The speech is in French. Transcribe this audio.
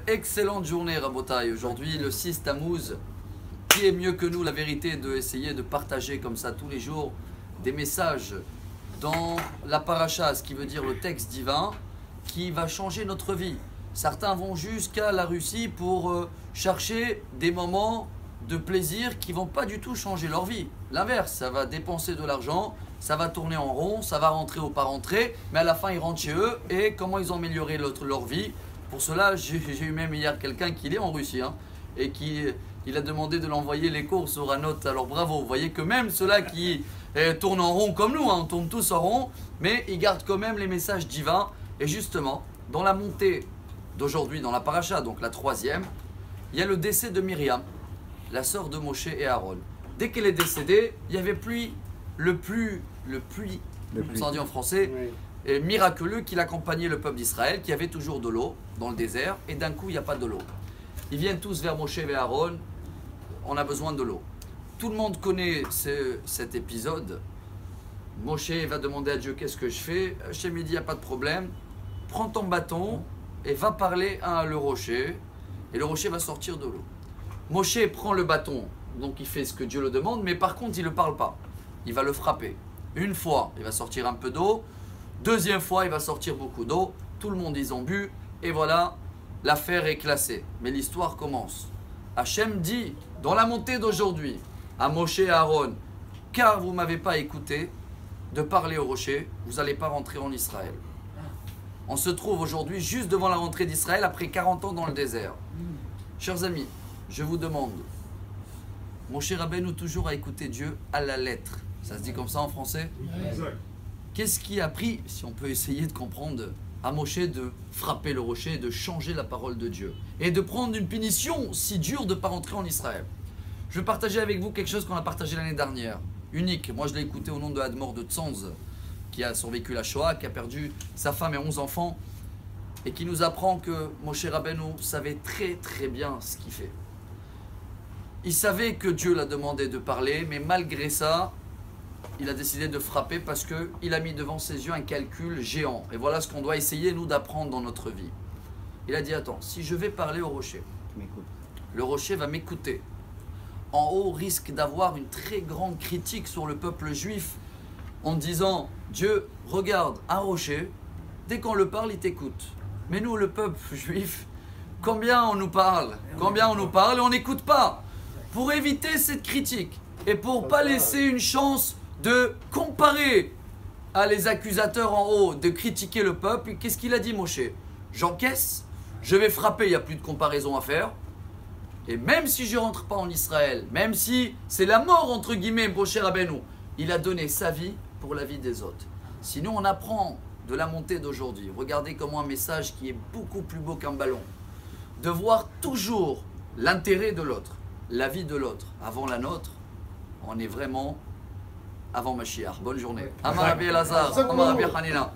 Excellente journée, Rabotai. Aujourd'hui, le 6 Tammuz. Qui est mieux que nous, la vérité, d'essayer de partager comme ça tous les jours des messages dans la paracha, ce qui veut dire le texte divin, qui va changer notre vie. Certains vont jusqu'à la Russie pour chercher des moments de plaisir qui ne vont pas du tout changer leur vie. L'inverse, ça va dépenser de l'argent, ça va tourner en rond, ça va rentrer ou pas rentrer, mais à la fin ils rentrent chez eux et comment ils ont amélioré leur vie. Pour cela, j'ai eu même hier quelqu'un qui est en Russie et il a demandé de l'envoyer les courses au Ranot. Alors bravo, vous voyez que même ceux-là qui tournent en rond comme nous, on tourne tous en rond, mais ils gardent quand même les messages divins. Et justement, dans la montée d'aujourd'hui, dans la paracha, donc la 3e, il y a le décès de Myriam, la sœur de Moshe et Aaron. Dès qu'elle est décédée, il y avait le puits, ça dit en français, oui, miraculeux qui accompagnait le peuple d'Israël, qui avait toujours de l'eau dans le désert, et d'un coup, il n'y a pas de l'eau. Ils viennent tous vers Moshe et Aaron, on a besoin de l'eau. Tout le monde connaît cet épisode. Moshe va demander à Dieu, qu'est-ce que je fais? Hachem dit, il n'y a pas de problème, prends ton bâton et va parler à le rocher, et le rocher va sortir de l'eau. Moshe prend le bâton, donc il fait ce que Dieu le demande, mais par contre il ne parle pas. Il va le frapper. Une fois, il va sortir un peu d'eau. Deuxième fois, il va sortir beaucoup d'eau. Tout le monde, ils ont bu. Et voilà, l'affaire est classée. Mais l'histoire commence. Hachem dit, dans la montée d'aujourd'hui, à Moshe et Aaron, car vous ne m'avez pas écouté de parler au rocher, vous n'allez pas rentrer en Israël. On se trouve aujourd'hui juste devant la rentrée d'Israël après 40 ans dans le désert. Chers amis, je vous demande, Moshe Rabbeinu toujours a écouté Dieu à la lettre. Ça se dit comme ça en français? Exact. Qu'est-ce qui a pris, si on peut essayer de comprendre, à Moshe de frapper le rocher et de changer la parole de Dieu et de prendre une punition si dure de ne pas rentrer en Israël? Je vais partager avec vous quelque chose qu'on a partagé l'année dernière, unique. Moi je l'ai écouté au nom de Admor de Tzanz, qui a survécu la Shoah, qui a perdu sa femme et 11 enfants, et qui nous apprend que Moshe Rabbeinu savait très très bien ce qu'il fait. Il savait que Dieu l'a demandé de parler, mais malgré ça, il a décidé de frapper parce qu'il a mis devant ses yeux un calcul géant. Et voilà ce qu'on doit essayer, nous, d'apprendre dans notre vie. Il a dit, attends, si je vais parler au rocher, le rocher va m'écouter. En haut, risque d'avoir une très grande critique sur le peuple juif en disant, Dieu, regarde, un rocher, dès qu'on le parle, il t'écoute. Mais nous, le peuple juif, combien on nous parle? Combien on nous parle et on n'écoute pas? Pour éviter cette critique et pour ne pas laisser une chance de comparer à les accusateurs en haut, de critiquer le peuple, qu'est-ce qu'il a dit Moshe? J'encaisse, je vais frapper, il n'y a plus de comparaison à faire. Et même si je ne rentre pas en Israël, même si c'est la mort entre guillemets, Moshe Rabbeinu, il a donné sa vie pour la vie des autres. Sinon on apprend de la montée d'aujourd'hui. Regardez comment un message qui est beaucoup plus beau qu'un ballon. De voir toujours l'intérêt de l'autre, la vie de l'autre avant la nôtre, on est vraiment avant Mashiach. Bonne journée. Amar Rabbi Elazar, Amar Rabbi Hanina.